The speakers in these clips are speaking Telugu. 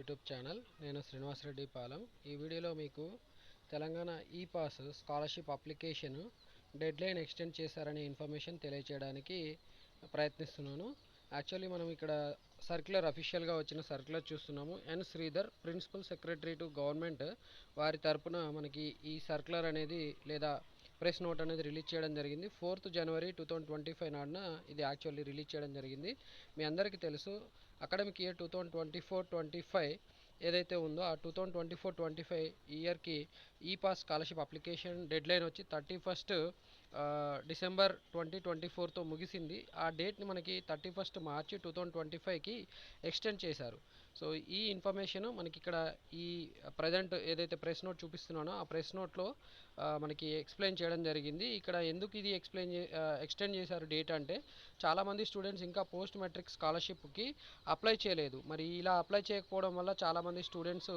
YouTube channel. నేను శ్రీనివాస్ రెడ్డి పాలెం. ఈ వీడియోలో మీకు Telangana e pass scholarship application deadline extend చేశారనే ఇన్ఫర్మేషన్ తెలియచేయడానికి ప్రయత్నిస్తున్నాను. యాక్చువల్లీ మనం ఇక్కడ సర్క్యులర్ అఫీషియల్గా వచ్చిన సర్క్యులర్ చూస్తున్నాము. N Sridhar, principal secretary to government, వారి తరపున మనకి ఈ సర్క్యులర్ అనేది లేదా ప్రెస్ నోట్ అనేది రిలీజ్ చేయడం జరిగింది. 4th January 2025 నాడున ఇది యాక్చువల్లీ రిలీజ్ చేయడం జరిగింది. మీ అందరికీ తెలుసు, అకాడమిక్ ఇయర్ 2024-25 ఏదైతే ఉందో ఆ 2024-25 ఇయర్కి ఈ పాస్ స్కాలర్షిప్ అప్లికేషన్ డెడ్లైన్ వచ్చి 31st December 2024తో ముగిసింది. ఆ డేట్ని మనకి 31st March 2025కి ఎక్స్టెండ్ చేశారు. సో ఈ ఇన్ఫర్మేషన్ మనకి ఇక్కడ ఈ ప్రజెంట్ ఏదైతే ప్రెస్ నోట్ చూపిస్తున్నానో ఆ ప్రెస్ నోట్లో మనకి ఎక్స్ప్లెయిన్ చేయడం జరిగింది. ఇక్కడ ఎందుకు ఇది ఎక్స్టెండ్ చేశారు డేట్ అంటే, చాలామంది స్టూడెంట్స్ ఇంకా పోస్ట్ మెట్రిక్ స్కాలర్షిప్కి అప్లై చేయలేదు. మరి ఇలా అప్లై చేయకపోవడం వల్ల చాలామంది స్టూడెంట్స్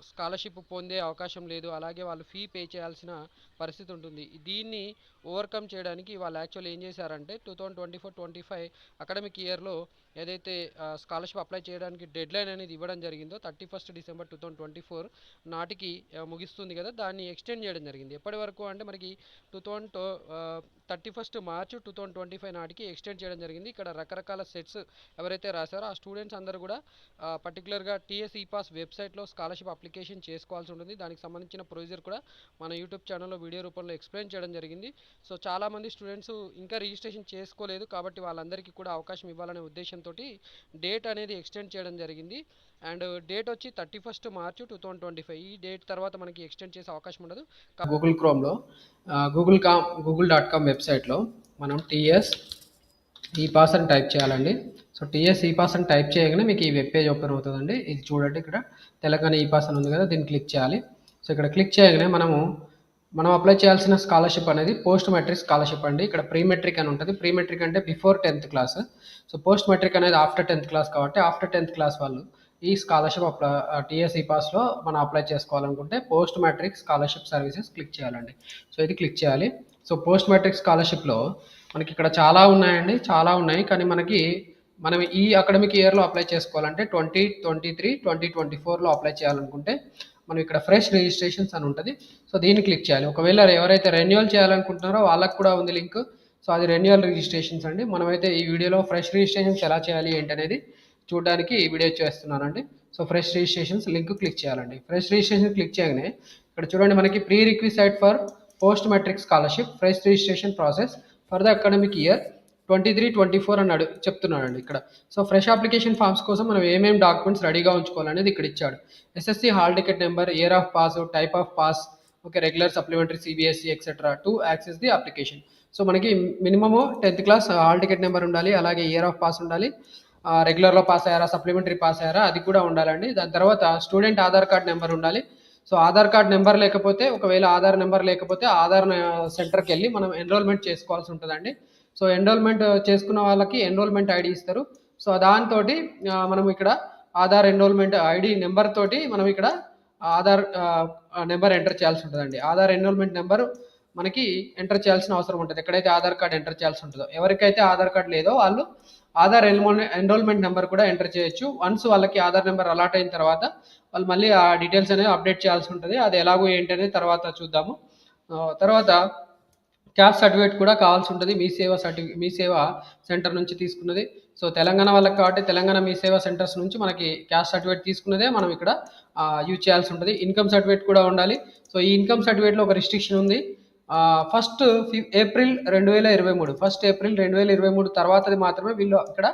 స్కాలర్షిప్ పొందే అవకాశం లేదు, అలాగే వాళ్ళు ఫీ పే చేయాల్సిన పరిస్థితి ఉంటుంది. దీన్ని ఓవర్కమ్ చేయడానికి వాళ్ళు యాక్చువల్లీ ఏం చేశారంటే 2024-25 అకాడమిక్ ఇయర్లో ఏదైతే స్కాలర్షిప్ అప్లై చేయడానికి డెడ్లైన్ అనేది ఇవ్వడం జరిగిందో 31st December 2024 నాటికి ముగిస్తుంది కదా, దాన్ని ఎక్స్టెండ్ చేయడం జరిగింది. ఎప్పటి వరకు అంటే మనకి 31st March 2025 నాటికి ఎక్స్టెండ్ చేయడం జరిగింది. ఇక్కడ రకరకాల సెట్స్ ఎవరైతే రాశారో ఆ స్టూడెంట్స్ అందరూ కూడా పర్టికులర్గా టీఎస్ ఈ పాస్ వెబ్సైట్లో స్కాలర్షిప్ అప్లికేషన్ చేసుకోవాల్సి ఉంటుంది. దానికి సంబంధించిన ప్రొసీజర్ కూడా మన యూట్యూబ్ ఛానల్లో వీడియో రూపంలో ఎక్స్ప్లెయిన్ చేయడం జరిగింది. సో చాలామంది స్టూడెంట్స్ ఇంకా రిజిస్ట్రేషన్ చేసుకోలేదు, కాబట్టి వాళ్ళందరికీ కూడా అవకాశం ఇవ్వాలనే ఉద్దేశంతో డేట్ అనేది ఎక్స్టెండ్ చేయడం జరిగింది. అండ్ డేట్ వచ్చి 31st March 2025. ఈ డేట్ తర్వాత మనకి ఎక్స్టెండ్ చేసే అవకాశం ఉండదు. గూగుల్ క్రోమ్లో google.com వెబ్సైట్లో మనం టీఎస్ ఈ పాస్ అని టైప్ చేయాలండి. సో టీఎస్ ఈ పాస్ అని టైప్ చేయగానే మీకు ఈ వెబ్ పేజ్ ఓపెన్ అవుతుందండి. ఇది చూడండి, ఇక్కడ తెలంగాణ ఈ పాస్ అని ఉంది కదా, దీన్ని క్లిక్ చేయాలి. సో ఇక్కడ క్లిక్ చేయగానే మనం అప్లై చేయాల్సిన స్కాలర్షిప్ అనేది పోస్ట్ మెట్రిక్ స్కాలర్షిప్ అండి. ఇక్కడ ప్రీ మెట్రిక్ అని ఉంటుంది. ప్రీ మెట్రిక్ అంటే before 10th class. So post matric అనేది ఆఫ్టర్ 10th క్లాస్ కాబట్టి ఆఫ్టర్ 10th క్లాస్ వాళ్ళు ఈ స్కాలర్షిప్ టీఎస్ఈ పాస్లో మనం అప్లై చేసుకోవాలనుకుంటే post matric scholarship services click చేయాలండి. సో ఇది క్లిక్ చేయాలి. సో పోస్ట్ మెట్రిక్ స్కాలర్షిప్లో మనకి ఇక్కడ చాలా ఉన్నాయండి, చాలా ఉన్నాయి. కానీ మనం ఈ అకాడమిక్ ఇయర్లో అప్లై చేసుకోవాలంటే 2023-2024లో అప్లై చేయాలనుకుంటే మనం ఇక్కడ ఫ్రెష్ రిజిస్ట్రేషన్స్ అని ఉంటుంది. సో దీన్ని క్లిక్ చేయాలి. ఒకవేళ ఎవరైతే రెన్యువల్ చేయాలనుకుంటున్నారో వాళ్ళకు కూడా ఉంది లింక్. సో అది రెన్యువల్ రిజిస్ట్రేషన్స్ అండి. మనమైతే ఈ వీడియోలో ఫ్రెష్ రిజిస్ట్రేషన్స్ ఎలా చేయాలి ఏంటనేది చూడడానికి ఈ వీడియో చేస్తున్నానండి. So fresh registrations link click చేయాలండి. ఫ్రెష్ రిజిస్ట్రేషన్ క్లిక్ చేయగానే ఇక్కడ చూడండి, మనకి prerequisite for post matric scholarship fresh registration process for the academic year 23-24 అని చెప్తున్నాడండి ఇక్కడ. సో ఫ్రెష్ అప్లికేషన్ ఫామ్స్ కోసం మనం ఏమేమి డాక్యుమెంట్స్ రెడీగా ఉంచుకోవాలనేది ఇక్కడ ఇచ్చాడు. SSC hall ticket number, year of pass, type of pass, okay, regular, supplementary, CBSE etcetera to access the application. So మనకి minimum 10th class hall ticket number ఉండాలి, అలాగే ఇయర్ ఆఫ్ పాస్ ఉండాలి, రెగ్యులర్లో పాస్ అయ్యారా, సప్లిమెంటరీ పాస్ అయ్యారా అది కూడా ఉండాలండి. దాని తర్వాత స్టూడెంట్ ఆధార్ కార్డ్ నెంబర్ ఉండాలి. సో ఆధార్ కార్డ్ నెంబర్ లేకపోతే, ఒకవేళ ఆధార్ నెంబర్ లేకపోతే ఆధార్ సెంటర్కి వెళ్ళి మనం ఎన్రోల్మెంట్ చేసుకోవాల్సి ఉంటుందండి. సో ఎన్రోల్మెంట్ చేసుకున్న వాళ్ళకి ఎన్రోల్మెంట్ ఐడి ఇస్తారు. సో దాంతో మనం ఇక్కడ ఆధార్ ఎన్రోల్మెంట్ ఐడి నెంబర్ తోటి మనం ఇక్కడ ఆధార్ నెంబర్ ఎంటర్ చేయాల్సి ఉంటుందండి. ఆధార్ ఎన్రోల్మెంట్ నెంబర్ మనకి ఎంటర్ చేయాల్సిన అవసరం ఉంటుంది ఎక్కడైతే ఆధార్ కార్డ్ ఎంటర్ చేయాల్సి ఉంటుందో. ఎవరికైతే ఆధార్ కార్డ్ లేదో వాళ్ళు ఆధార్ ఎన్రోల్మెంట్ నెంబర్ కూడా ఎంటర్ చేయొచ్చు. వన్స్ వాళ్ళకి ఆధార్ నెంబర్ అలాట్ అయిన తర్వాత వాళ్ళు మళ్ళీ ఆ డీటెయిల్స్ అనేది అప్డేట్ చేయాల్సి ఉంటుంది. అది ఎలాగో ఏంటనేది తర్వాత చూద్దాము. తర్వాత క్యాస్ట్ సర్టిఫికేట్ కూడా కావాల్సి ఉంటుంది, మీ సేవా సెంటర్ నుంచి తీసుకున్నది. సో తెలంగాణ వాళ్ళకి కాబట్టి తెలంగాణ మీ సేవా సెంటర్స్ నుంచి మనకి క్యాస్ట్ సర్టిఫికేట్ తీసుకున్నదే మనం ఇక్కడ యూజ్ చేయాల్సి ఉంటుంది. ఇన్కమ్ సర్టిఫికేట్ కూడా ఉండాలి. సో ఈ ఇన్కమ్ సర్టిఫికేట్లో ఒక రిస్ట్రిక్షన్ ఉంది. 1st April 2023 తర్వాతది మాత్రమే వీళ్ళు ఇక్కడ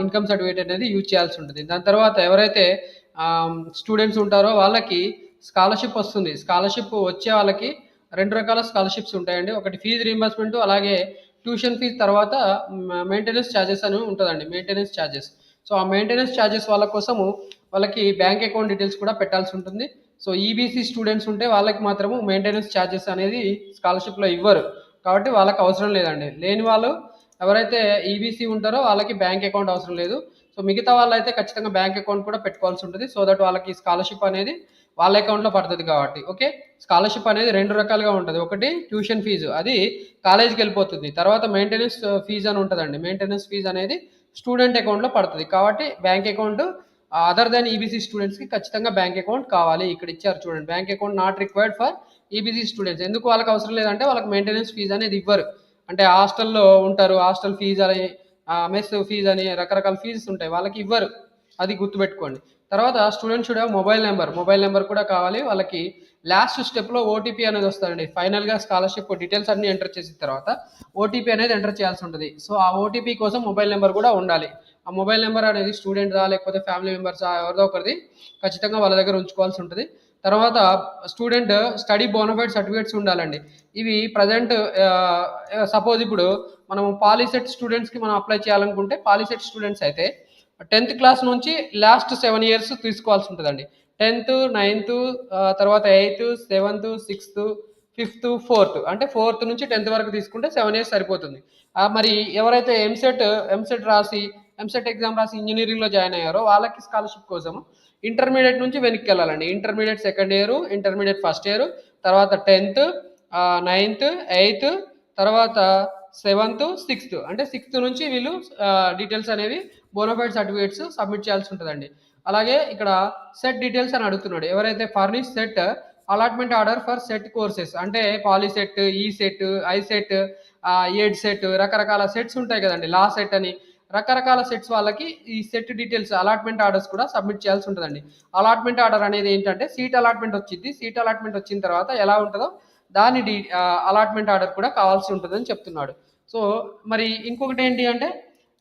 ఇన్కమ్ సర్టిఫికేట్ అనేది యూజ్ చేయాల్సి ఉంటుంది. దాని తర్వాత ఎవరైతే స్టూడెంట్స్ ఉంటారో వాళ్ళకి స్కాలర్షిప్ వస్తుంది. స్కాలర్షిప్ వచ్చే వాళ్ళకి 2 రకాల స్కాలర్షిప్స్ ఉంటాయండి. ఒకటి ఫీజు రీయింబర్స్మెంట్, అలాగే ట్యూషన్ ఫీజు తర్వాత మెయింటెనెన్స్ ఛార్జెస్ అని ఉంటుందండి, మెయింటెనెన్స్ ఛార్జెస్. సో ఆ మెయింటెనెన్స్ ఛార్జెస్ వాళ్ళ కోసము వాళ్ళకి బ్యాంక్ అకౌంట్ డీటెయిల్స్ కూడా పెట్టాల్సి ఉంటుంది. సో ఈబీసీ స్టూడెంట్స్ ఉంటే వాళ్ళకి మాత్రము మెయింటెనెన్స్ ఛార్జెస్ అనేది స్కాలర్షిప్లో ఇవ్వరు, కాబట్టి వాళ్ళకి అవసరం లేదండి. లేని వాళ్ళు ఎవరైతే ఈబీసీ ఉంటారో వాళ్ళకి బ్యాంక్ అకౌంట్ అవసరం లేదు. సో మిగతా వాళ్ళు అయితే ఖచ్చితంగా బ్యాంక్ అకౌంట్ కూడా పెట్టుకోవాల్సి ఉంటుంది. సో దట్ వాళ్ళకి స్కాలర్షిప్ అనేది వాళ్ళ అకౌంట్లో పడుతుంది కాబట్టి. ఓకే, స్కాలర్షిప్ అనేది 2 రకాలుగా ఉంటుంది. ఒకటి ట్యూషన్ ఫీజు, అది కాలేజీకి వెళ్ళిపోతుంది. తర్వాత మెయింటెనెన్స్ ఫీజు అని ఉంటుందండి. మెయింటెనెన్స్ ఫీజు అనేది స్టూడెంట్ అకౌంట్లో పడుతుంది కాబట్టి bank account other than EBC స్టూడెంట్స్కి ఖచ్చితంగా బ్యాంక్ అకౌంట్ కావాలి. ఇక్కడ ఇచ్చారు చూడండి, bank account not required for EBC students. ఎందుకు వాళ్ళకి అవసరం లేదంటే వాళ్ళకి మెయింటెనెన్స్ ఫీజు అనేది ఇవ్వరు. అంటే హాస్టల్లో ఉంటారు, హాస్టల్ ఫీజు అని మెస్ ఫీజు అని రకరకాల ఫీజెస్ ఉంటాయి, వాళ్ళకి ఇవ్వరు, అది గుర్తుపెట్టుకోండి. తర్వాత student should have mobile number కూడా కావాలి వాళ్ళకి. లాస్ట్ స్టెప్లో ఓటీపీ అనేది వస్తుందండి. ఫైనల్గా స్కాలర్షిప్ డీటెయిల్స్ అన్ని ఎంటర్ చేసిన తర్వాత ఓటీపీ అనేది ఎంటర్ చేయాల్సి ఉంటుంది. సో ఆ ఓటీపీ కోసం మొబైల్ నెంబర్ కూడా ఉండాలి. ఆ మొబైల్ నెంబర్ అనేది స్టూడెంట్దా లేకపోతే ఫ్యామిలీ మెంబర్సా ఎవరిదో ఒకరిది ఖచ్చితంగా వాళ్ళ దగ్గర ఉంచుకోవాల్సి ఉంటుంది. తర్వాత స్టూడెంట్ స్టడీ బోనఫైడ్ సర్టిఫికేట్స్ ఉండాలండి. ఇవి ప్రజెంట్ సపోజ్ ఇప్పుడు మనం పాలీసెట్ స్టూడెంట్స్కి మనం అప్లై చేయాలనుకుంటే, పాలీసెట్ స్టూడెంట్స్ అయితే 10th క్లాస్ నుంచి లాస్ట్ 7 years తీసుకోవాల్సి ఉంటుందండి. 10th, 9th, తర్వాత 8th, 7th, 6th, 5th, 4th, అంటే 4th నుంచి 10th వరకు తీసుకుంటే 7 years సరిపోతుంది. మరి ఎవరైతే ఎంసెట్ రాసి ఎంసెట్ ఎగ్జామ్ రాసి ఇంజనీరింగ్లో జాయిన్ అయ్యారో వాళ్ళకి స్కాలర్షిప్ కోసం ఇంటర్మీడియట్ నుంచి వెనక్కి వెళ్ళాలండి. Intermediate 2nd year, intermediate 1st year, తర్వాత 10th, 9th, 8th, తర్వాత 7th, 6th, అంటే 6th నుంచి వీళ్ళు డీటెయిల్స్ అనేవి బోనఫైడ్ సర్టిఫికేట్స్ సబ్మిట్ చేయాల్సి ఉంటుందండి. అలాగే ఇక్కడ సెట్ డీటెయిల్స్ అని అడుగుతున్నాడు. ఎవరైతే furnish set allotment order for set courses, అంటే పాలీసెట్, ఈ set, I set, aid set, రకరకాల సెట్స్ ఉంటాయి కదండి, లా సెట్ అని రకరకాల సెట్స్ వాళ్ళకి ఈ సెట్ డీటెయిల్స్ అలాట్మెంట్ ఆర్డర్స్ కూడా సబ్మిట్ చేయాల్సి ఉంటుందండి. అలాట్మెంట్ ఆర్డర్ అనేది ఏంటంటే సీట్ అలాట్మెంట్ వచ్చింది, సీట్ అలాట్మెంట్ వచ్చిన తర్వాత ఎలా ఉంటుందో దాని అలాట్మెంట్ ఆర్డర్ కూడా కావాల్సి ఉంటుందని చెప్తున్నాడు. సో మరి ఇంకొకటి ఏంటి అంటే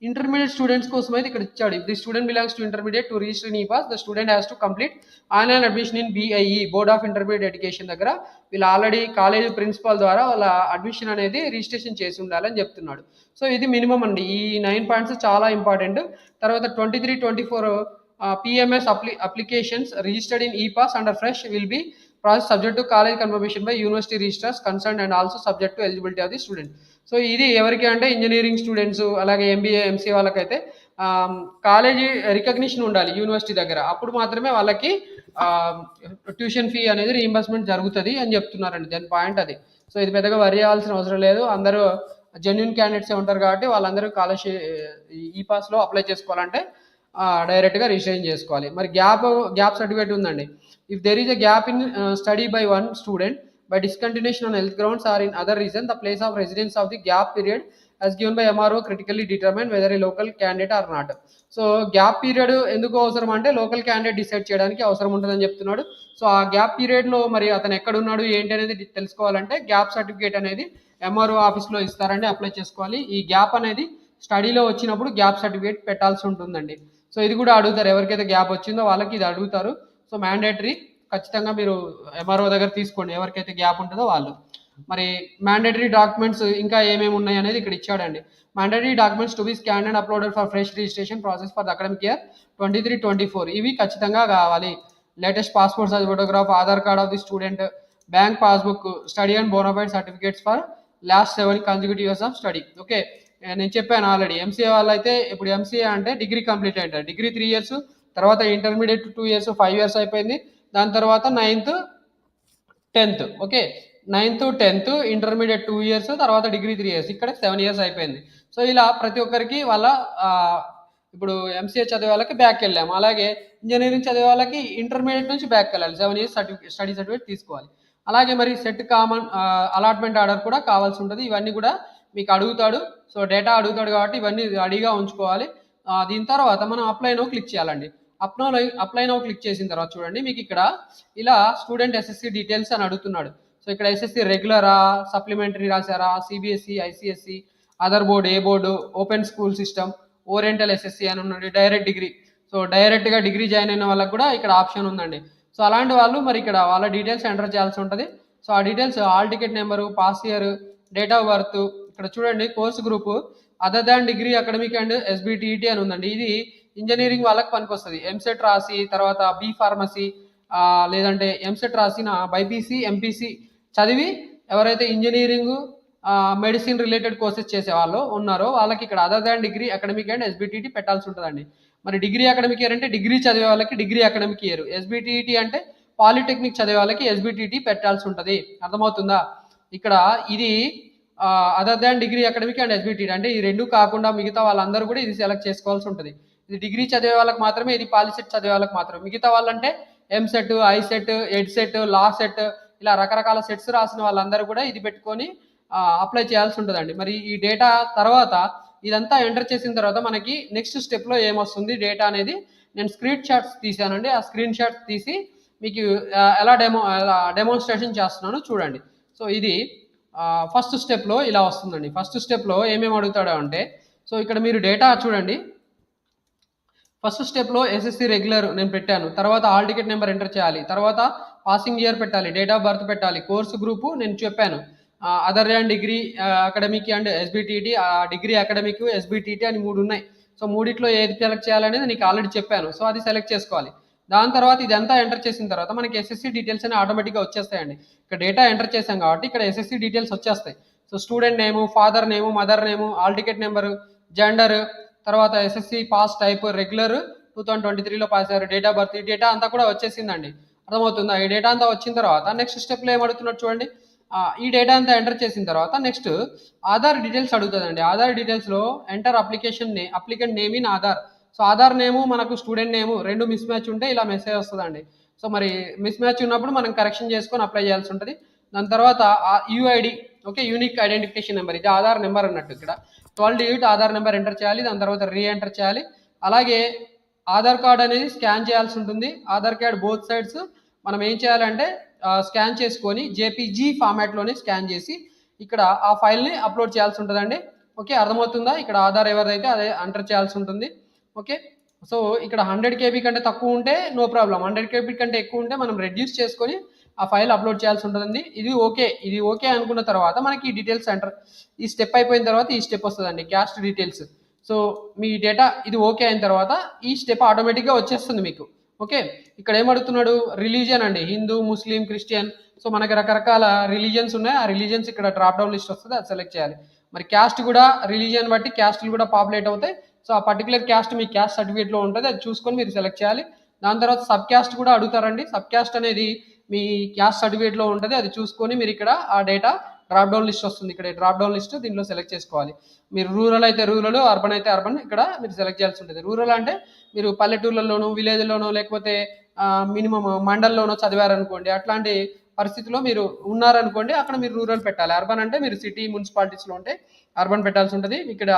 ఇంటర్మీడియట్ స్టూడెంట్స్ కోసం అయితే ఇక్కడ ఇచ్చాడు. If the student belongs to intermediate to register in epass, the student has to complete online admission in BIE, board of intermediate education దగ్గర వీళ్ళు ఆల్రెడీ కాలేజ్ ప్రిన్సిపాల్ ద్వారా వాళ్ళ అడ్మిషన్ అనేది రిజిస్ట్రేషన్ చేసి ఉండాలని చెప్తున్నాడు. సో ఇది మినిమం అండి. ఈ 9 పాయింట్స్ చాలా ఇంపార్టెంట్. తర్వాత 23-24 PMS applications registered in epass under fresh will be process subject to college confirmation by university registers concern and also subject to eligibility of the student. So ఇది ఎవరికి అంటే ఇంజనీరింగ్ స్టూడెంట్స్, అలాగే ఎంబీఏ, ఎంసీఏ వాళ్ళకైతే కాలేజీ రికగ్నిషన్ ఉండాలి యూనివర్సిటీ దగ్గర, అప్పుడు మాత్రమే వాళ్ళకి ట్యూషన్ ఫీ అనేది రీయింబర్స్మెంట్ జరుగుతుంది అని చెప్తున్నారండి. దాని పాయింట్ అది. సో ఇది పెద్దగా వరి అవ్వాల్సిన అవసరం లేదు. అందరూ జెన్యున్ క్యాండిడేట్సే ఉంటారు కాబట్టి వాళ్ళందరూ కాలేజ్ ఈ పాస్లో అప్లై చేసుకోవాలంటే డైరెక్ట్గా రిజిస్ట్రేషన్ చేసుకోవాలి. మరి గ్యాప్ సర్టిఫికేట్ ఉందండి. If there is a gap in study by one student by discontinuation on health grounds or in other reason, the place of residence of the gap period as given by MRO critically determine whether a local candidate or not. So gap period ఎందుకు అవసరం అంటే లోకల్ క్యాండిడేట్ డిసైడ్ చేయడానికి అవసరం ఉంటుందని చెప్తున్నాడు. సో ఆ గ్యాప్ పీరియడ్లో మరి అతను ఎక్కడ ఉన్నాడు ఏంటి అనేది తెలుసుకోవాలంటే గ్యాప్ సర్టిఫికేట్ అనేది ఎంఆర్ఓ ఆఫీస్లో ఇస్తారండి, అప్లై చేసుకోవాలి. ఈ గ్యాప్ అనేది స్టడీలో వచ్చినప్పుడు గ్యాప్ సర్టిఫికేట్ పెట్టాల్సి ఉంటుందండి. సో ఇది కూడా అడుగుతారు, ఎవరికైతే గ్యాప్ వచ్చిందో వాళ్ళకి ఇది అడుగుతారు. సో మ్యాండేటరీ, ఖచ్చితంగా మీరు ఎంఆర్ఓ దగ్గర తీసుకోండి ఎవరికైతే గ్యాప్ ఉంటుందో వాళ్ళు. మరి మ్యాండేటరీ డాక్యుమెంట్స్ ఇంకా ఏమేమి ఉన్నాయి అనేది ఇక్కడ ఇచ్చాడండి. Mandatory documents to be scan and uploaded for fresh registration process for the academic year 23-24. ఇవి ఖచ్చితంగా కావాలి. Latest passport size photograph, Aadhaar card of the student, bank passbook, study and bonafide certificates for last 7 consecutive years of study. Okay, నేను చెప్పాను ఆల్రెడీ. ఎంసీఏ వాళ్ళు అయితే ఇప్పుడు ఎంసీఏ అంటే డిగ్రీ కంప్లీట్ అయింటారు. డిగ్రీ 3 years, తర్వాత ఇంటర్మీడియట్ 2 years, 5 years అయిపోయింది. దాని తర్వాత 9th, 10th. Okay, 9th, 10th, intermediate 2 years, తర్వాత డిగ్రీ 3 years, ఇక్కడ 7 years అయిపోయింది. సో ఇలా ప్రతి ఒక్కరికి వాళ్ళ ఇప్పుడు ఎంసీఏ చదివే వాళ్ళకి బ్యాక్ వెళ్ళాము, అలాగే ఇంజనీరింగ్ చదివే వాళ్ళకి ఇంటర్మీడియట్ నుంచి బ్యాక్ వెళ్ళాలి, 7 years స్టడీ సర్టిఫికేట్ తీసుకోవాలి. అలాగే మరి సెట్ కామన్ అలాట్మెంట్ ఆర్డర్ కూడా కావాల్సి ఉంటుంది. ఇవన్నీ కూడా మీకు అడుగుతాడు. సో డేటా అడుగుతాడు కాబట్టి ఇవన్నీ రెడీగా ఉంచుకోవాలి. దీని తర్వాత మనం అప్లై నో క్లిక్ చేయాలండి. అప్లై నో క్లిక్ చేసిన తర్వాత చూడండి మీకు ఇక్కడ ఇలా స్టూడెంట్ ఎస్ఎస్సి డీటెయిల్స్ అని అడుగుతున్నాడు. సో ఇక్కడ ఎస్ఎస్సి రెగ్యులరా, సప్లిమెంటరీ రాశారా, సిబిఎస్ఈ, ఐసిఎస్సి, అదర్ బోర్డు, ఏ board, open school system, oriental SSC అని ఉన్నాడు, డైరెక్ట్ డిగ్రీ. సో డైరెక్ట్గా డిగ్రీ జాయిన్ అయిన వాళ్ళకి కూడా ఇక్కడ ఆప్షన్ ఉందండి. సో అలాంటి వాళ్ళు మరి ఇక్కడ వాళ్ళ డీటెయిల్స్ ఎంటర్ చేయాల్సి ఉంటుంది. సో ఆ details hall ticket number, pass year, date of birth, ఇక్కడ చూడండి course group other than degree academic and SBTET అని ఉందండి. ఇది ఇంజనీరింగ్ వాళ్ళకి పనికొస్తుంది. ఎంసెట్ రాసి తర్వాత బీ ఫార్మసీ లేదంటే ఎంసెట్ రాసిన బైపీసీ, ఎంపీసీ చదివి ఎవరైతే ఇంజనీరింగ్, మెడిసిన్ రిలేటెడ్ కోర్సెస్ చేసే వాళ్ళు ఉన్నారో వాళ్ళకి ఇక్కడ other than degree academic and SBTET పెట్టాల్సి ఉంటుందండి. మరి డిగ్రీ అకాడమిక్ ఇయర్ అంటే డిగ్రీ చదివే వాళ్ళకి డిగ్రీ అకాడమిక్ ఇయర్, ఎస్బిటిఈటి అంటే పాలిటెక్నిక్ చదివే వాళ్ళకి ఎస్బిటిఈటి పెట్టాల్సి ఉంటుంది. అర్థమవుతుందా? ఇక్కడ ఇది other than degree academic and SBTET అంటే ఈ రెండు కాకుండా మిగతా వాళ్ళందరూ కూడా ఇది సెలెక్ట్ చేసుకోవాల్సి ఉంటుంది. ఇది డిగ్రీ చదివే వాళ్ళకి మాత్రమే, ఇది పాలిసెట్ చదివే వాళ్ళకి మాత్రమే. మిగతా వాళ్ళంటే EAMCET, ICET, EdCET, law set ఇలా రకరకాల సెట్స్ రాసిన వాళ్ళందరూ కూడా ఇది పెట్టుకొని అప్లై చేయాల్సి ఉంటుందండి. మరి ఈ డేటా తర్వాత ఇదంతా ఎంటర్ చేసిన తర్వాత మనకి నెక్స్ట్ స్టెప్లో ఏమొస్తుంది డేటా అనేది నేను స్క్రీన్ షాట్స్ తీసానండి. ఆ స్క్రీన్ షాట్స్ తీసి మీకు ఎలా డెమోన్స్ట్రేషన్ చేస్తున్నాను చూడండి. సో ఇది ఫస్ట్ స్టెప్లో ఇలా వస్తుందండి. ఫస్ట్ స్టెప్లో ఏమేమి అడుగుతాడో అంటే, సో ఇక్కడ మీరు డేటా చూడండి. ఫస్ట్ స్టెప్లో ఎస్ఎస్సి రెగ్యులర్ నేను పెట్టాను, తర్వాత హాల్ టికెట్ నెంబర్ ఎంటర్ చేయాలి, తర్వాత పాసింగ్ ఇయర్ పెట్టాలి, డేట్ ఆఫ్ బర్త్ పెట్టాలి, కోర్సు గ్రూపు నేను చెప్పాను, other than degree academic and SBTT, degree academic SBTT అని 3 ఉన్నాయి. సో మూడిట్లో ఏది సెలెక్ట్ చేయాలనేది నీకు ఆల్రెడీ చెప్పాను. సో అది సెలెక్ట్ చేసుకోవాలి. దాని తర్వాత ఇదంతా ఎంటర్ చేసిన తర్వాత మనకి ఎస్ఎస్సి డీటెయిల్స్ అని ఆటోమేటిక్గా వచ్చేస్తాయండి. ఇక్కడ డేటా ఎంటర్ చేసాం కాబట్టి ఇక్కడ ఎస్ఎస్సి డీటెయిల్స్ వచ్చేస్తాయి. So student name, father name, mother name, hall ticket number, gender, తర్వాత ఎస్ఎస్సి పాస్ టైప్ రెగ్యులర్ 2023లో పాస్ అయ్యారు, డేట్ ఆఫ్ బర్త్, ఈ డేటా అంతా కూడా వచ్చేసిందండి. అర్థమవుతుందా? ఈ డేటా అంతా వచ్చిన తర్వాత నెక్స్ట్ స్టెప్లో ఏమడుగుతున్నారు చూడండి. ఈ డేటా అంతా ఎంటర్ చేసిన తర్వాత నెక్స్ట్ ఆధార్ డీటెయిల్స్ అడుగుతుందండి. ఆధార్ డీటెయిల్స్లో enter applicant name in Aadhaar. So Aadhaar name మనకు స్టూడెంట్ నేము 2 మిస్ మ్యాచ్ ఉంటే ఇలా మెసేజ్ వస్తుందండి. సో మరి మిస్ మ్యాచ్ ఉన్నప్పుడు మనం కరెక్షన్ చేసుకొని అప్లై చేయాల్సి ఉంటుంది. దాని తర్వాత UID, okay, unique identification number, ఇది ఆధార్ నెంబర్ అన్నట్టు. ఇక్కడ 12 డిజిట్ ఆధార్ నెంబర్ ఎంటర్ చేయాలి, దాని తర్వాత రీఎంటర్ చేయాలి. అలాగే ఆధార్ కార్డ్ అనేది స్కాన్ చేయాల్సి ఉంటుంది. ఆధార్ కార్డ్ బోత్ సైడ్స్ మనం ఏం చేయాలంటే స్కాన్ చేసుకొని జేపీజీ ఫార్మాట్లోనే స్కాన్ చేసి ఇక్కడ ఆ ఫైల్ని అప్లోడ్ చేయాల్సి ఉంటుందండి. ఓకే, అర్థమవుతుందా? ఇక్కడ ఆధార్ ఎవరిదైతే అదే ఎంటర్ చేయాల్సి ఉంటుంది. ఓకే, సో ఇక్కడ 100 KB కంటే తక్కువ ఉంటే నో ప్రాబ్లం, 100 KB కంటే ఎక్కువ ఉంటే మనం రెడ్యూస్ చేసుకొని ఆ ఫైల్ అప్లోడ్ చేయాల్సి ఉంటుందండి. ఇది ఓకే అనుకున్న తర్వాత మనకి ఈ డీటెయిల్స్ ఎంటర్, ఈ స్టెప్ అయిపోయిన తర్వాత ఈ స్టెప్ వస్తుందండి, క్యాస్ట్ డీటెయిల్స్. సో మీ డేటా ఇది ఓకే అయిన తర్వాత ఈ స్టెప్ ఆటోమేటిక్గా వచ్చేస్తుంది మీకు. ఓకే, ఇక్కడ ఏమడుగుతున్నాడు? రిలీజియన్ అండి, హిందూ, ముస్లిం, క్రిస్టియన్. సో మనకి రకరకాల రిలీజియన్స్ ఉన్నాయి. ఆ రిలీజియన్స్ ఇక్కడ డ్రాప్ డౌన్ లిస్ట్ వస్తుంది, అది సెలెక్ట్ చేయాలి. మరి క్యాస్ట్ కూడా రిలీజియన్ బట్టి క్యాస్ట్లు కూడా పాపులేట్ అవుతాయి. సో ఆ పర్టికులర్ క్యాస్ట్ మీ క్యాస్ట్ సర్టిఫికేట్లో ఉంటుంది, అది చూసుకొని మీరు సెలెక్ట్ చేయాలి. దాని తర్వాత సబ్ క్యాస్ట్ కూడా అడుగుతారండి. సబ్ క్యాస్ట్ అనేది మీ క్యాస్ట్ సర్టిఫికేట్లో ఉంటుంది, అది చూసుకొని మీరు ఇక్కడ ఆ డేటా డ్రాప్ డౌన్ లిస్ట్ వస్తుంది, ఇక్కడ డ్రాప్ డౌన్ లిస్ట్, దీనిలో సెలెక్ట్ చేసుకోవాలి. మీరు రూరల్ అయితే రూరల్, అర్బన్ అయితే అర్బన్ ఇక్కడ మీరు సెలెక్ట్ చేయాల్సి ఉంటుంది. రూరల్ అంటే మీరు పల్లెటూర్లలోనూ, విలేజ్లోనూ, లేకపోతే మినిమం మండల్లోనో చదివారనుకోండి, అట్లాంటి పరిస్థితిలో మీరు ఉన్నారనుకోండి, అక్కడ మీరు రూరల్ పెట్టాలి. అర్బన్ అంటే మీరు సిటీ మున్సిపాలిటీస్లో ఉంటే అర్బన్ పెట్టాల్సి ఉంటుంది. ఇక్కడ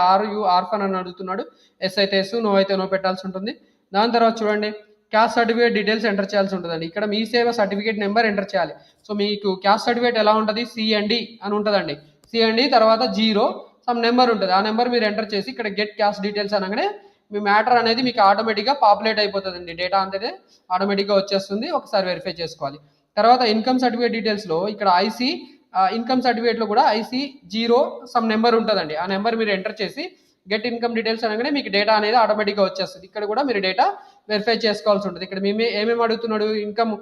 ఆర్ఫన్ అని అడుగుతున్నాడు, ఎస్ అయితే ఎస్, నో అయితే నో పెట్టాల్సి ఉంటుంది. దాని తర్వాత చూడండి, క్యాస్ట్ సర్టిఫికేట్ డీటెయిల్స్ ఎంటర్ చేయాల్సి ఉంటుందండి. ఇక్కడ మీ సేవ సర్టిఫికేట్ నెంబర్ ఎంటర్ చేయాలి. సో మీకు క్యాస్ట్ సర్టిఫికేట్ ఎలా ఉంటుంది? సిఎండి అని ఉంటుందండి. సిఎండి తర్వాత 0 సమ్ నెంబర్ ఉంటుంది, ఆ నెంబర్ మీరు ఎంటర్ చేసి ఇక్కడ గెట్ క్యాస్ట్ డీటెయిల్స్ అనగానే మీ మ్యాటర్ అనేది మీకు ఆటోమేటిక్గా పాపులేట్ అయిపోతుందండి. డేటా అంతే ఆటోమేటిక్గా వచ్చేస్తుంది, ఒకసారి వెరిఫై చేసుకోవాలి. తర్వాత ఇన్కమ్ సర్టిఫికేట్ డీటెయిల్స్లో ఇక్కడ ఐసీ ఇన్కమ్ సర్టిఫికేట్లో కూడా ఐసీ 0 సమ్ నెంబర్ ఉంటుందండి. ఆ నెంబర్ మీరు ఎంటర్ చేసి గెట్ ఇన్కమ్ డీటెయిల్స్ అనగానే మీకు డేటా అనేది ఆటోమేటిక్గా వచ్చేస్తుంది. ఇక్కడ కూడా మీరు డేటా వెరిఫై చేసుకోవాల్సి ఉంటుంది. ఇక్కడ ఏమేమి అడుగుతున్నాడు? ఇన్కమ్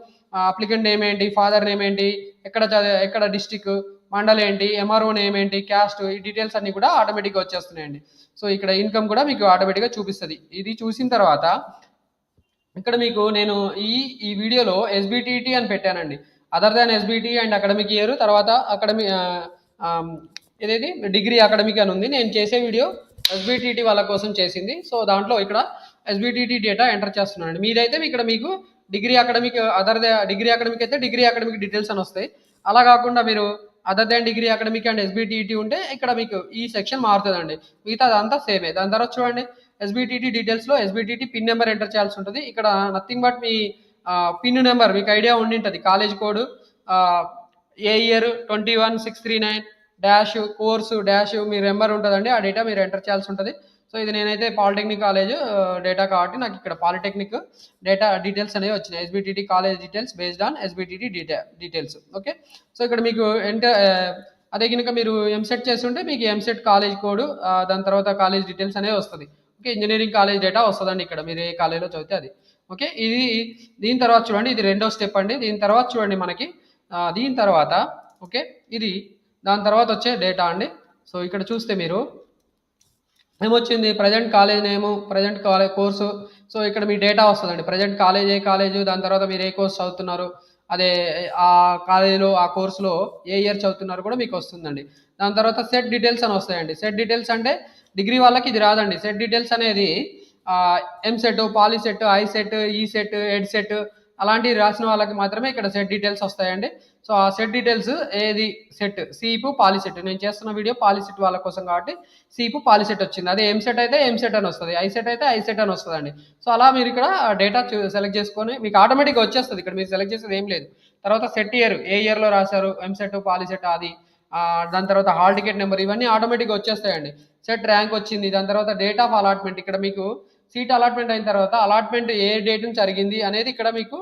అప్లికెంట్ నేమ్ ఏంటి, ఫాదర్ నేమ్ ఏంటి, ఎక్కడ డిస్టిక్, మండల్ ఏంటి, ఎంఆర్ఓ నేమ్ ఏంటి, క్యాస్ట్, ఈ డీటెయిల్స్ అన్ని కూడా ఆటోమేటిక్గా వచ్చేస్తున్నాయండి. సో ఇక్కడ ఇన్కమ్ కూడా మీకు ఆటోమేటిక్గా చూపిస్తుంది. ఇది చూసిన తర్వాత ఇక్కడ మీకు నేను ఈ వీడియోలో ఎస్బిటిటి అని పెట్టానండి. Other than SBT and academic year, తర్వాత ఏదేది డిగ్రీ అకాడమిక్ అని ఉంది. నేను చేసే వీడియో ఎస్బిటిటి వాళ్ళ కోసం చేసింది. సో దాంట్లో ఇక్కడ ఎస్బిటిటి డేటా ఎంటర్ చేస్తున్నానండి. మీదైతే ఇక్కడ మీకు డిగ్రీ అకాడమిక్, డిగ్రీ అకాడమిక్ అయితే డిగ్రీ అకాడమిక్ డీటెయిల్స్ అని వస్తాయి. అలా కాకుండా మీరు other than degree academic and SBTT ఉంటే ఇక్కడ మీకు ఈ సెక్షన్ మారుతుందండి. మిగతా అదంతా సేమే. దాని తర్వాత చూడండి, ఎస్బిటిటి డీటెయిల్స్లో ఎస్బిటిటి పిన్ నెంబర్ ఎంటర్ చేయాల్సి ఉంటుంది. ఇక్కడ నథింగ్ బట్ మీ పిన్ నెంబర్ మీకు ఐడియా ఉండి ఉంటుంది, కాలేజ్ కోడ్, ఏ ఇయర్ 21639 డాష్, కోర్సు డాష్, మీ నెంబర్ ఉంటుందండి. ఆ డేటా మీరు ఎంటర్ చేయాల్సి ఉంటుంది. సో ఇది నేనైతే పాలిటెక్నిక్ కాలేజ్ డేటా కాబట్టి నాకు ఇక్కడ పాలిటెక్నిక్ డేటా డీటెయిల్స్ అనేవి వచ్చినాయి. SBTT college details based on SBTT details. Okay, so ఇక్కడ మీకు అదే కనుక మీరు ఎంసెట్ చేస్తుంటే మీకు ఎంసెట్ కాలేజ్ కోడ్, దాని తర్వాత కాలేజ్ డీటెయిల్స్ అనేవి వస్తుంది. ఓకే, ఇంజనీరింగ్ కాలేజ్ డేటా వస్తుందండి ఇక్కడ మీరు ఏ కాలేజ్లో చదివితే అది. ఓకే, దీని తర్వాత చూడండి, ఇది రెండో స్టెప్ అండి. దీని తర్వాత చూడండి మనకి దీని తర్వాత ఓకే, ఇది దాని తర్వాత వచ్చే డేటా అండి. సో ఇక్కడ చూస్తే మీరు ఏమొచ్చింది? ప్రజెంట్ కాలేజ్ నేము, ప్రజెంట్ కాలేజ్ కోర్సు. సో ఇక్కడ మీ డేటా వస్తుందండి. ప్రజెంట్ కాలేజ్ ఏ కాలేజు, దాని తర్వాత మీరు ఏ కోర్స్ చదువుతున్నారు, అదే ఆ కాలేజీలో ఆ కోర్సులో ఏ ఇయర్ చదువుతున్నారు కూడా మీకు వస్తుందండి. దాని తర్వాత సెట్ డీటెయిల్స్ అని వస్తాయండి. సెట్ డీటెయిల్స్ అంటే డిగ్రీ వాళ్ళకి ఇది రాదండి. సెట్ డీటెయిల్స్ అనేది EAMCET, POLYCET, ICET, ECET, EdCET అలాంటివి రాసిన వాళ్ళకి మాత్రమే ఇక్కడ సెట్ డీటెయిల్స్ వస్తాయండి. సో ఆ సెట్ డీటెయిల్స్ ఏది సెట్ సీపు పాలిసెట్, నేను చేస్తున్న వీడియో పాలిసెట్ వాళ్ళ కోసం కాబట్టి సీపు పాలిసెట్ వచ్చింది. అదే ఎంసెట్ అయితే ఎంసెట్ అని వస్తుంది, ఐసెట్ అయితే ఐసెట్ అని వస్తుందండి. సో అలా మీరు ఇక్కడ డేటా సెలెక్ట్ చేసుకొని మీకు ఆటోమేటిక్గా వచ్చేస్తుంది. ఇక్కడ మీరు సెలెక్ట్ చేసేది ఏం లేదు. తర్వాత సెట్ ఇయర్, ఏ ఇయర్లో రాశారు ఎంసెట్ పాలిసెట్ అది, దాని తర్వాత హాల్ టికెట్ నెంబర్, ఇవన్నీ ఆటోమేటిక్గా వచ్చేస్తాయండి. సెట్ ర్యాంక్ వచ్చింది, దాని తర్వాత డేట్ ఆఫ్ అలాట్మెంట్, ఇక్కడ మీకు సీట్ అలాట్మెంట్ అయిన తర్వాత అలాట్మెంట్ ఏ డేట్ నుంచి జరిగింది అనేది ఇక్కడ మీకు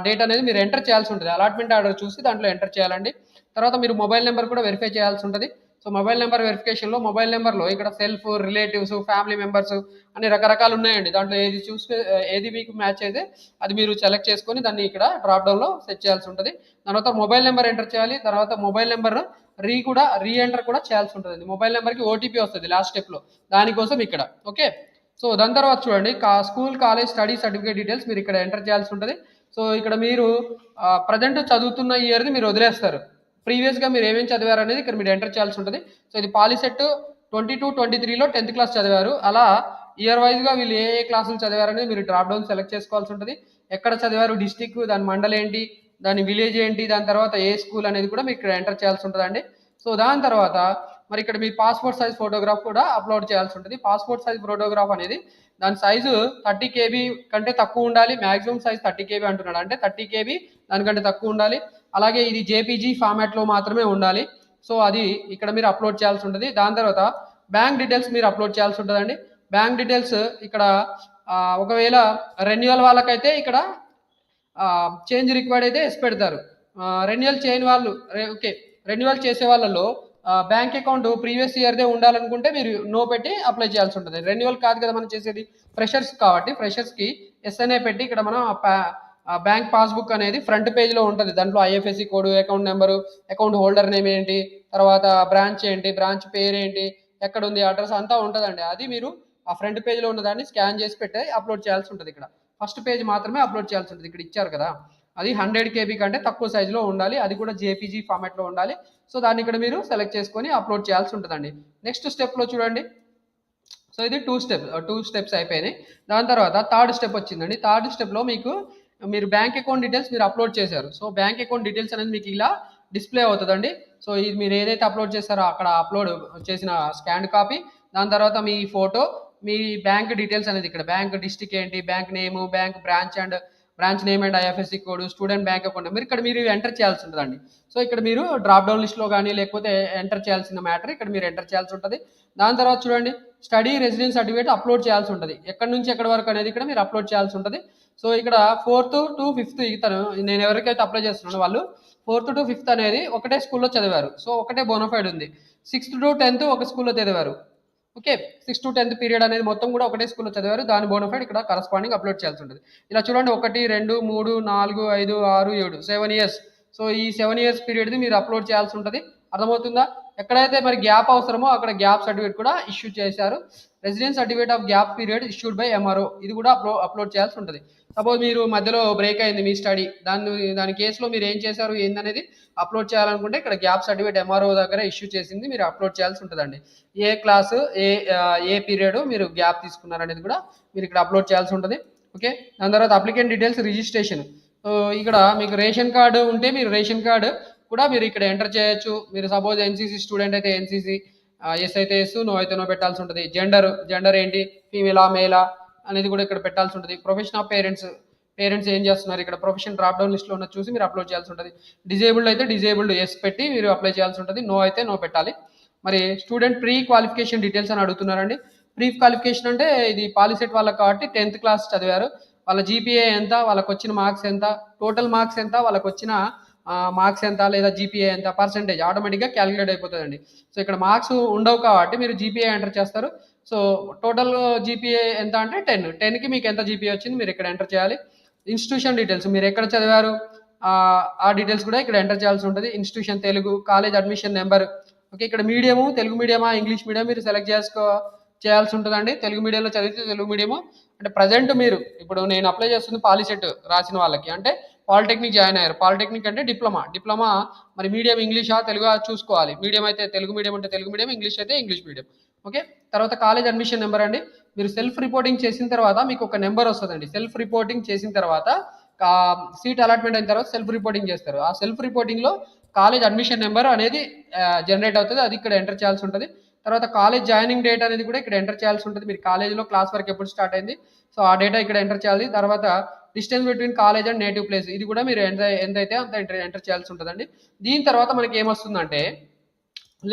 డేట్ అనేది మీరు ఎంటర్ చేయాల్సి ఉంటుంది. అలాట్మెంట్ ఆర్డర్ చూసి దాంట్లో ఎంటర్ చేయాలండి. తర్వాత మీరు మొబైల్ నెంబర్ కూడా వెరిఫై చేయాల్సి ఉంటుంది. సో మొబైల్ నెంబర్ వెరిఫికేషన్లో మొబైల్ నెంబర్లో ఇక్కడ సెల్ఫ్, రిలేటివ్స్, ఫ్యామిలీ మెంబర్స్ అన్ని రకరకాలు ఉన్నాయండి. దాంట్లో ఏది ఏది మీకు మ్యాచ్ అయితే అది మీరు సెలెక్ట్ చేసుకొని దాన్ని ఇక్కడ డ్రాప్ డౌన్లో సెట్ చేయాల్సి ఉంటుంది. తర్వాత మొబైల్ నెంబర్ ఎంటర్ చేయాలి. తర్వాత మొబైల్ నెంబర్ రీ ఎంటర్ కూడా చేయాల్సి ఉంటుంది. మొబైల్ నెంబర్కి ఓటీపీ వస్తుంది లాస్ట్ స్టెప్లో, దానికోసం ఇక్కడ. ఓకే, సో దాని తర్వాత చూడండి school, college, study certificate details మీరు ఇక్కడ ఎంటర్ చేయాల్సి ఉంటుంది. సో ఇక్కడ మీరు ప్రజెంట్ చదువుతున్న ఇయర్ని మీరు వదిలేస్తారు. ప్రీవియస్గా మీరు ఏమేమి చదివారు అనేది ఇక్కడ మీరు ఎంటర్ చేయాల్సి ఉంటుంది. సో ఇది పాలిసెట్ 22-23లో 10th క్లాస్ చదివారు. అలా ఇయర్ వైజ్గా వీళ్ళు ఏ ఏ క్లాసులు చదివారనేది మీరు డ్రాప్ డౌన్ సెలెక్ట్ చేసుకోవాల్సి ఉంటుంది. ఎక్కడ చదివారు, డిస్టిక్, దాని మండలం ఏంటి, దాని విలేజ్ ఏంటి, దాని తర్వాత ఏ స్కూల్ అనేది కూడా మీరు ఇక్కడ ఎంటర్ చేయాల్సి ఉంటుందండి. సో దాని తర్వాత మరి ఇక్కడ మీ పాస్పోర్ట్ సైజ్ ఫోటోగ్రాఫ్ కూడా అప్లోడ్ చేయాల్సి ఉంటుంది. పాస్పోర్ట్ సైజ్ ఫోటోగ్రాఫ్ అనేది దాని సైజు 30 KB కంటే తక్కువ ఉండాలి. మ్యాక్సిమం సైజ్ 30 KB అంటున్నాడు, అంటే 30 KB దానికంటే తక్కువ ఉండాలి. అలాగే ఇది జేపీజీ ఫార్మాట్లో మాత్రమే ఉండాలి. సో అది ఇక్కడ మీరు అప్లోడ్ చేయాల్సి ఉంటుంది. దాని తర్వాత బ్యాంక్ డీటెయిల్స్ మీరు అప్లోడ్ చేయాల్సి ఉంటుందండి. బ్యాంక్ డీటెయిల్స్ ఇక్కడ ఒకవేళ రెన్యువల్ వాళ్ళకైతే ఇక్కడ చేంజ్ రిక్వైర్డ్ అయితే ఎస్ పెడతారు. రెన్యువల్ చేయని వాళ్ళు, ఓకే, రెన్యువల్ చేసే వాళ్ళలో బ్యాంక్ అకౌంట్ ప్రీవియస్ ఇయర్దే ఉండాలనుకుంటే మీరు నో పెట్టి అప్లై చేయాల్సి ఉంటుంది. రెన్యువల్ కాదు కదా మనం చేసేది, ఫ్రెషర్స్ కాబట్టి ఫ్రెషర్స్కి ఎస్ఎన్ఏ పెట్టి ఇక్కడ మనం బ్యాంక్ పాస్బుక్ అనేది ఫ్రంట్ పేజ్లో ఉంటుంది. దాంట్లో IFSC code, account number, account holder name ఏంటి, తర్వాత బ్రాంచ్ ఏంటి, బ్రాంచ్ పేరు ఏంటి, ఎక్కడ ఉంది, అడ్రస్ అంతా ఉంటుందండి. అది మీరు ఆ ఫ్రంట్ పేజ్లో ఉన్నదాన్ని స్కాన్ చేసి పెట్టి అప్లోడ్ చేయాల్సి ఉంటుంది. ఇక్కడ ఫస్ట్ పేజ్ మాత్రమే అప్లోడ్ చేయాల్సి ఉంటుంది. ఇక్కడ ఇచ్చారు కదా, అది 100 KB కంటే తక్కువ సైజులో ఉండాలి, అది కూడా జేపీజీ ఫార్మాట్లో ఉండాలి. సో దాన్ని ఇక్కడ మీరు సెలెక్ట్ చేసుకొని అప్లోడ్ చేయాల్సి ఉంటుందండి. నెక్స్ట్ స్టెప్లో చూడండి, సో ఇది 2 స్టెప్స్ అయిపోయినాయి. దాని తర్వాత థర్డ్ స్టెప్ వచ్చిందండి. థర్డ్ స్టెప్లో మీరు బ్యాంక్ అకౌంట్ డీటెయిల్స్ మీరు అప్లోడ్ చేశారు. సో బ్యాంక్ అకౌంట్ డీటెయిల్స్ అనేది మీకు ఇలా డిస్ప్లే అవుతుందండి. సో ఇది మీరు ఏదైతే అప్లోడ్ చేస్తారో అక్కడ అప్లోడ్ చేసిన స్కాన్ కాపీ, దాని తర్వాత మీ ఫోటో, మీ బ్యాంక్ డీటెయిల్స్ అనేది ఇక్కడ బ్యాంక్ డిస్ట్రిక్ట్ ఏంటి, bank name, bank branch name and IFSC code, student bank account number ఇక్కడ మీరు ఎంటర్ చేయాల్సి ఉంటుందండి. సో ఇక్కడ మీరు డ్రాప్ డౌన్ లిస్ట్లో కానీ లేకపోతే ఎంటర్ చేయాల్సిన మ్యాటర్ ఇక్కడ మీరు ఎంటర్ చేయాల్సి ఉంటుంది. దాని తర్వాత చూడండి, స్టడీ రెసిడెన్స్ సర్టిఫికేట్ అప్లోడ్ చేయాల్సి ఉంటుంది. ఎక్కడి నుంచి ఎక్కడి వరకు అనేది ఇక్కడ మీరు అప్లోడ్ చేయాల్సి ఉంటుంది. సో ఇక్కడ 4th to 5th ఇతను, నేను ఎవరికైతే అప్లై చేస్తున్నానో వాళ్ళు 4th to 5th అనేది ఒకటే స్కూల్లో చదివారు. సో ఒకటే బోనఫైడ్ ఉంది. 6th to 10th ఒక స్కూల్లో చదివారు. Okay, 6th to 10th period అనేది మొత్తం కూడా ఒకటే స్కూల్లో చదివారు. దాని బోనఫైడ్ ఇక్కడ కరస్పాండింగ్ అప్లోడ్ చేయాల్సి ఉంటుంది. ఇలా చూడండి, 1, 2, 3, 4, 5, 6, 7 7 ఇయర్స్. సో ఈ 7 ఇయర్స్ పీరియడ్ది మీరు అప్లోడ్ చేయాల్సి ఉంటుంది. అర్థమవుతుందా? ఎక్కడైతే మరి గ్యాప్ అవసరమో అక్కడ గ్యాప్ సర్టిఫికేట్ కూడా ఇష్యూ చేశారు. Residence certificate of gap period issued by MRO, ఇది కూడా అప్లోడ్ చేయాల్సి ఉంటుంది. సపోజ్ మీరు మధ్యలో బ్రేక్ అయింది మీ స్టడీ, దాని కేసులో మీరు ఏం చేశారు ఏందనేది అప్లోడ్ చేయాలనుకుంటే ఇక్కడ గ్యాప్ సర్టిఫికేట్ ఎంఆర్ఓ దగ్గర ఇష్యూ చేసింది మీరు అప్లోడ్ చేయాల్సి ఉంటుందండి. ఏ క్లాసు, ఏ పీరియడ్ మీరు గ్యాప్ తీసుకున్నారనేది కూడా మీరు ఇక్కడ అప్లోడ్ చేయాల్సి ఉంటుంది. ఓకే, దాని తర్వాత అప్లికెంట్ డీటెయిల్స్ రిజిస్ట్రేషన్. ఇక్కడ మీకు రేషన్ కార్డు ఉంటే మీరు రేషన్ కార్డు కూడా మీరు ఇక్కడ ఎంటర్ చేయొచ్చు. మీరు సపోజ్ ఎన్సీసీ స్టూడెంట్ అయితే ఎన్సీసీ, ఎస్ అయితే ఎస్, నో అయితే నో పెట్టాల్సి ఉంటుంది. జెండర్ ఏంటి, ఫీమేలా మేలా అనేది కూడా ఇక్కడ పెట్టాల్సి ఉంటుంది. ప్రొఫెషన్ ఆఫ్ పేరెంట్స్ ఏం చేస్తున్నారు, ఇక్కడ ప్రొఫెషన్ డ్రాప్ డౌన్ లిస్ట్లో ఉన్న చూసి మీరు అప్లోడ్ చేయాల్సి ఉంటుంది. డిజేబుల్డ్ అయితే డిజేబుల్డ్ ఎస్ పెట్టి మీరు అప్లై చేయాల్సి ఉంటుంది. నో అయితే నో పెట్టాలి. మరి స్టూడెంట్ ప్రీ క్వాలిఫికేషన్ డీటెయిల్స్ అని అడుగుతున్నారండి. ప్రీ క్వాలిఫికేషన్ అంటే ఇది పాలిసెట్ వాళ్ళకి కాబట్టి 10th క్లాస్ చదివారు, వాళ్ళ జీపీఏ ఎంత, వాళ్ళకి వచ్చిన మార్క్స్ ఎంత, టోటల్ మార్క్స్ ఎంత, వాళ్ళకి వచ్చిన మార్క్స్ ఎంత, లేదా జీపీఏ ఎంత, పర్సెంటేజ్ ఆటోమేటిక్గా క్యాలిక్యులేట్ అయిపోతుందండి. సో ఇక్కడ మార్క్స్ ఉండవు కాబట్టి మీరు జీపీఏ ఎంటర్ చేస్తారు. సో టోటల్ జీపీఏ ఎంత అంటే 10కి మీకు ఎంత జీపీఏ వచ్చింది మీరు ఇక్కడ ఎంటర్ చేయాలి. ఇన్స్టిట్యూషన్ డీటెయిల్స్, మీరు ఎక్కడ చదివారు ఆ డీటెయిల్స్ కూడా ఇక్కడ ఎంటర్ చేయాల్సి ఉంటుంది. Institution Telugu, college admission number. Okay, ఇక్కడ మీడియము తెలుగు మీడియమా ఇంగ్లీష్ మీడియం మీరు సెలెక్ట్ చేయాల్సి ఉంటుందండి. తెలుగు మీడియంలో చదివితే తెలుగు మీడియము, అంటే ప్రజెంట్ మీరు ఇప్పుడు నేను అప్లై చేస్తుంది పాలిసెట్ రాసిన వాళ్ళకి, అంటే పాలిటెక్నిక్ జాయిన్ అయ్యారు. పాలిటెక్నిక్ అంటే డిప్లొమా మరి మీడియం ఇంగ్లీషా తెలుగా చూసుకోవాలి. మీడియం అయితే తెలుగు మీడియం అంటే తెలుగు మీడియం, ఇంగ్లీష్ అయితే ఇంగ్లీష్ మీడియం. ఓకే, తర్వాత కాలేజ్ అడ్మిషన్ నెంబర్ అండి. మీరు సెల్ఫ్ రిపోర్టింగ్ చేసిన తర్వాత మీకు ఒక నెంబర్ వస్తుందండి. సెల్ఫ్ రిపోర్టింగ్ చేసిన తర్వాత సీట్ అలాట్మెంట్ అయిన తర్వాత సెల్ఫ్ రిపోర్టింగ్ చేస్తారు. ఆ సెల్ఫ్ రిపోర్టింగ్లో కాలేజ్ అడ్మిషన్ నెంబర్ అనేది జనరేట్ అవుతుంది. అది ఇక్కడ ఎంటర్ చేయాల్సి ఉంటుంది. తర్వాత కాలేజ్ జాయినింగ్ డేట్ అనేది కూడా ఇక్కడ ఎంటర్ చేయాల్సి ఉంటుంది. మీరు కాలేజ్లో క్లాస్ వర్క్ ఎప్పుడు స్టార్ట్ అయింది, సో ఆ డేటా ఇక్కడ ఎంటర్ చేయాలి. తర్వాత distance between college and native place, ఇది కూడా మీరు ఎంతైతే అంత ఎంటర్ చేయాల్సి ఉంటుందండి. దీని తర్వాత మనకి ఏమొస్తుందంటే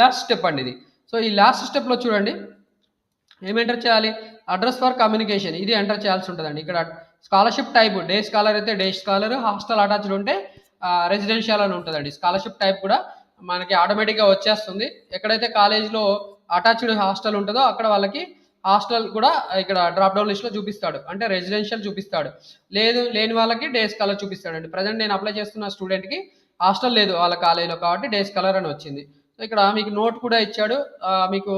లాస్ట్ స్టెప్ అండి ఇది. సో ఈ లాస్ట్ స్టెప్లో చూడండి ఏం ఎంటర్ చేయాలి, అడ్రస్ ఫర్ కమ్యూనికేషన్, ఇది ఎంటర్ చేయాల్సి ఉంటుందండి. ఇక్కడ స్కాలర్షిప్ టైప్ డే స్కాలర్ అయితే డే స్కాలర్, హాస్టల్ అటాచ్డ్ ఉంటే రెసిడెన్షియల్ అని ఉంటుందండి. స్కాలర్షిప్ టైప్ కూడా మనకి ఆటోమేటిక్గా వచ్చేస్తుంది. ఎక్కడైతే కాలేజ్లో అటాచ్డ్ హాస్టల్ ఉంటుందో అక్కడ వాళ్ళకి హాస్టల్ కూడా ఇక్కడ డ్రాప్ డౌన్ లిస్ట్లో చూపిస్తాడు, అంటే రెసిడెన్షియల్ చూపిస్తాడు. లేని వాళ్ళకి డే స్కాలర్ చూపిస్తాడండి. ప్రజెంట్ నేను అప్లై చేస్తున్న స్టూడెంట్కి హాస్టల్ లేదు వాళ్ళ కాలేజీలో, కాబట్టి డే స్కాలర్ అని వచ్చింది. సో ఇక్కడ మీకు నోట్ కూడా ఇచ్చాడు. మీకు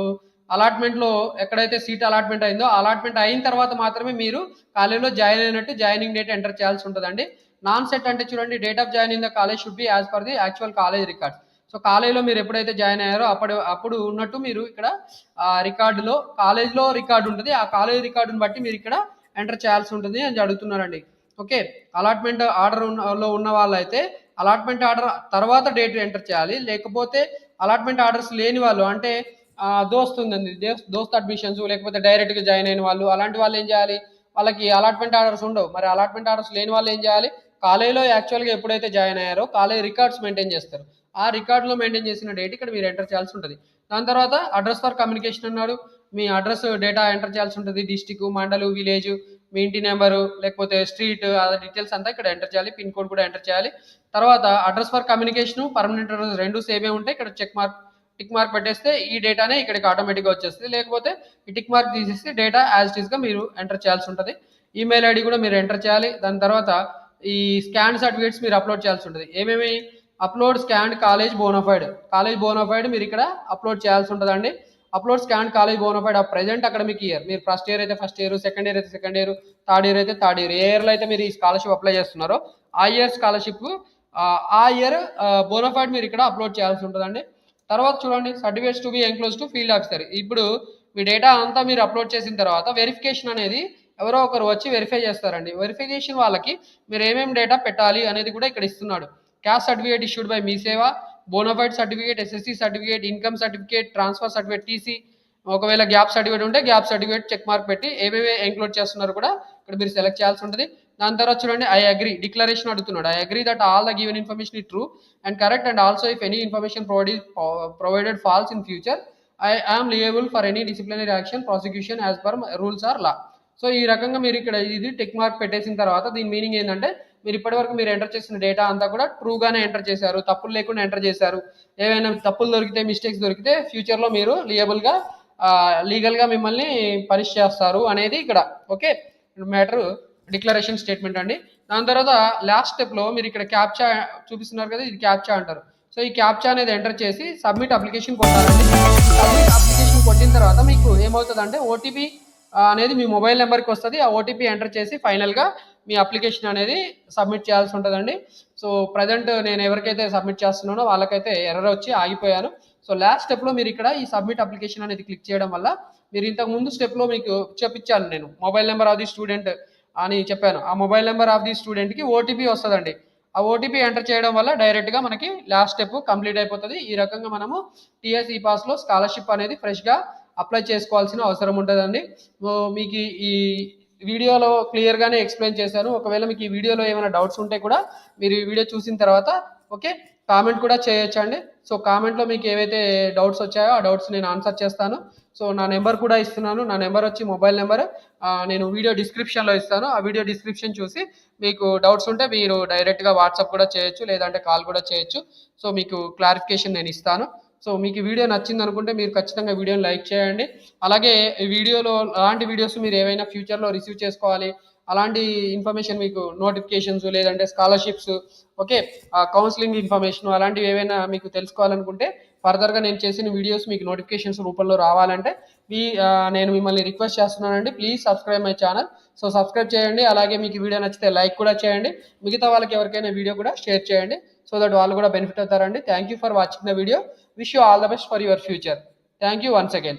అలాట్మెంట్లో ఎక్కడైతే సీట్ అలాట్మెంట్ అయిందో అలాట్మెంట్ అయిన తర్వాత మాత్రమే మీరు కాలేజీలో జాయిన్ అయినట్టు జాయినింగ్ డేట్ ఎంటర్ చేయాల్సి ఉంటుందండి. నాన్ సెట్ అంటే చూడండి, date of join in the college should be as per the actual college records. So కాలేజీలో మీరు ఎప్పుడైతే జాయిన్ అయ్యారో అప్పుడు ఉన్నట్టు మీరు ఇక్కడ రికార్డులో కాలేజ్లో రికార్డు ఉంటుంది. ఆ కాలేజ్ రికార్డుని బట్టి మీరు ఇక్కడ ఎంటర్ చేయాల్సి ఉంటుంది అని అడుగుతున్నారండి. ఓకే, అలాట్మెంట్ ఆర్డర్ లో ఉన్న వాళ్ళైతే అలాట్మెంట్ ఆర్డర్ తర్వాత డేట్ ఎంటర్ చేయాలి. లేకపోతే అలాట్మెంట్ ఆర్డర్స్ లేని వాళ్ళు, అంటే దోస్త్ ఉందండి, దోస్త్ అడ్మిషన్స్, లేకపోతే డైరెక్ట్గా జాయిన్ అయిన వాళ్ళు, అలాంటి వాళ్ళు ఏం చేయాలి, వాళ్ళకి అలాట్మెంట్ ఆర్డర్స్ ఉండవు. మరి అలాట్మెంట్ ఆర్డర్స్ లేని వాళ్ళు ఏం చేయాలి, కాలేజీలో యాక్చువల్గా ఎప్పుడైతే జాయిన్ అయ్యారో కాలేజ్ రికార్డ్స్ మెయింటైన్ చేస్తారు. ఆ రికార్డులో మెయింటైన్ చేసిన డేట్ ఇక్కడ మీరు ఎంటర్ చేయాల్సి ఉంటుంది. దాని తర్వాత అడ్రస్ ఫర్ కమ్యూనికేషన్ అన్నాడు, మీ అడ్రస్ డేటా ఎంటర్ చేయాల్సి ఉంటుంది. డిస్టిక్, మండలు, విలేజ్, మీ ఇంటి నెంబరు, లేకపోతే స్ట్రీట్, అదే డీటెయిల్స్ అంతా ఇక్కడ ఎంటర్ చేయాలి. పిన్ కోడ్ కూడా ఎంటర్ చేయాలి. తర్వాత address for communication, permanent address రెండు సేమే ఉంటాయి. ఇక్కడ టిక్ మార్క్ పెట్టేస్తే ఈ డేటానే ఇక్కడికి ఆటోమేటిక్గా వచ్చేస్తుంది. లేకపోతే ఈ టిక్ మార్క్ తీసేసి డేటా యాజ్ ఇట్ ఈస్గా మీరు ఎంటర్ చేయాల్సి ఉంటుంది. ఈమెయిల్ ఐడి కూడా మీరు ఎంటర్ చేయాలి. దాని తర్వాత ఈ స్కాన్ సర్టిఫికేట్స్ మీరు అప్లోడ్ చేయాల్సి ఉంటుంది. ఏమేమి అప్లోడ్ స్కాన్ కాలేజ్ బోనోఫైడ్ మీరు ఇక్కడ అప్లోడ్ చేయాల్సి ఉంటుందండి. Upload scan college bona fide of present academic year, మీరు ఫస్ట్ ఇయర్ అయితే ఫస్ట్ ఇయర్, సెకండ్ ఇయర్ అయితే సెకండ్ ఇయర్, థర్డ్ ఇయర్ అయితే థర్డ్ ఇయర్, ఏ ఇయర్లో అయితే మీరు ఈ స్కాలర్షిప్ అప్లై చేస్తున్నారో ఆ ఇయర్ స్కాలర్షిప్ ఆ ఇయర్ బోనోఫైడ్ మీరు ఇక్కడ అప్లోడ్ చేయాల్సి ఉంటుందండి. తర్వాత చూడండి, certificates to be enclose to field officer. ఇప్పుడు మీ డేటా అంతా మీరు అప్లోడ్ చేసిన తర్వాత వెరిఫికేషన్ అనేది ఎవరో ఒకరు వచ్చి వెరిఫై చేస్తారండి. వెరిఫికేషన్ వాళ్ళకి మీరు ఏమేమి డేటా పెట్టాలి అనేది కూడా ఇక్కడ ఇస్తున్నాడు. క్యాస్ట్ సర్టిఫికేట్ ఇష్యూడ్ బై మీ సేవ, bona fide certificate, SSC certificate, income certificate, transfer certificate, TC, ఒకవేళ గ్యాప్ సర్టిఫికేట్ ఉంటే గ్యాప్ సర్టిఫికేట్ చెక్ మార్క్ పెట్టి ఏవేవి ఎంక్లోడ్ చేస్తున్నారు కూడా ఇక్కడ మీరు సెలెక్ట్ చేయాల్సి ఉంటుంది. దాని తర్వాత చూడండి, ఐ అగ్రీ డిక్లరేషన్ అడుగుతున్నాడు. I agree that all the given information is true and correct and also if any information provided false in future I am liable for any disciplinary action prosecution as per rules or law. So ఈ రకంగా మీరు ఇక్కడ ఇది టిక్ మార్క్ పెట్టేసిన తర్వాత దీని మీనింగ్ ఏంటంటే మీరు ఇప్పటివరకు మీరు ఎంటర్ చేసిన డేటా అంతా కూడా ట్రూగానే ఎంటర్ చేశారు, తప్పులు లేకుండా ఎంటర్ చేశారు. ఏవైనా తప్పులు దొరికితే, మిస్టేక్స్ దొరికితే ఫ్యూచర్లో మీరు లియబుల్గా లీగల్గా మిమ్మల్ని పనిష్ చేస్తారు అనేది ఇక్కడ ఓకే మ్యాటర్ డిక్లరేషన్ స్టేట్మెంట్ అండి. దాని తర్వాత లాస్ట్ స్టెప్లో మీరు ఇక్కడ క్యాప్చా చూపిస్తున్నారు కదా, ఇది క్యాప్చా అంటారు. సో ఈ క్యాప్చా అనేది ఎంటర్ చేసి సబ్మిట్ అప్లికేషన్ కొట్టాలండి. సబ్మిట్ అప్లికేషన్ కొట్టిన తర్వాత మీకు ఏమవుతుందంటే ఓటీపీ అనేది మీ మొబైల్ నెంబర్కి వస్తుంది. ఆ ఓటీపీ ఎంటర్ చేసి ఫైనల్గా మీ అప్లికేషన్ అనేది సబ్మిట్ చేయాల్సి ఉంటుందండి. సో ప్రజెంట్ నేను ఎవరికైతే సబ్మిట్ చేస్తున్నానో వాళ్ళకైతే ఎర్రర్ వచ్చి ఆగిపోయాను. సో లాస్ట్ స్టెప్లో మీరు ఇక్కడ ఈ సబ్మిట్ అప్లికేషన్ అనేది క్లిక్ చేయడం వల్ల మీరు ఇంతకు ముందు స్టెప్లో మీకు చెప్పించాను నేను, mobile number of the student అని చెప్పాను. ఆ మొబైల్ నెంబర్ ఆఫ్ ది స్టూడెంట్కి ఓటీపీ వస్తుందండి. ఆ ఓటీపీ ఎంటర్ చేయడం వల్ల డైరెక్ట్గా మనకి లాస్ట్ స్టెప్ కంప్లీట్ అయిపోతుంది. ఈ రకంగా మనము టీఎస్ ఈ పాస్లో స్కాలర్షిప్ అనేది ఫ్రెష్గా అప్లై చేసుకోవాల్సిన అవసరం ఉంటుందండి. మీకు ఈ వీడియోలో క్లియర్గానే ఎక్స్ప్లెయిన్ చేశాను. ఒకవేళ మీకు ఈ వీడియోలో ఏమైనా డౌట్స్ ఉంటే కూడా మీరు ఈ వీడియో చూసిన తర్వాత ఓకే కామెంట్ కూడా చేయొచ్చండి. సో కామెంట్లో మీకు ఏవైతే డౌట్స్ వచ్చాయో ఆ డౌట్స్ నేను ఆన్సర్ చేస్తాను. సో నా నెంబర్ కూడా ఇస్తున్నాను. నా నెంబర్ వచ్చి మొబైల్ నెంబర్ నేను వీడియో డిస్క్రిప్షన్లో ఇస్తాను. ఆ వీడియో డిస్క్రిప్షన్ చూసి మీకు డౌట్స్ ఉంటే మీరు డైరెక్ట్గా వాట్సాప్ కూడా చేయొచ్చు, లేదంటే కాల్ కూడా చేయొచ్చు. సో మీకు క్లారిఫికేషన్ నేను ఇస్తాను. సో మీకు వీడియో నచ్చింది అనుకుంటే మీరు ఖచ్చితంగా వీడియోని లైక్ చేయండి. అలాగే ఈ వీడియోలో అలాంటి వీడియోస్ మీరు ఏవైనా ఫ్యూచర్లో రిసీవ్ చేసుకోవాలి, అలాంటి ఇన్ఫర్మేషన్ మీకు నోటిఫికేషన్స్ లేదంటే స్కాలర్షిప్స్ ఓకే కౌన్సిలింగ్ ఇన్ఫర్మేషన్ అలాంటివి ఏవైనా మీకు తెలుసుకోవాలనుకుంటే ఫర్దర్గా నేను చేసిన వీడియోస్ మీకు నోటిఫికేషన్స్ రూపంలో రావాలంటే నేను మిమ్మల్ని రిక్వెస్ట్ చేస్తున్నానండి, please subscribe my channel. So subscribe చేయండి. అలాగే మీకు వీడియో నచ్చితే లైక్ కూడా చేయండి. మిగతా వాళ్ళకి ఎవరికైనా వీడియో కూడా షేర్ చేయండి, సో దట్ వాళ్ళు కూడా బెనిఫిట్ అవుతారండి. Thank you for watching the video. Wish you all the best for your future. Thank you once again.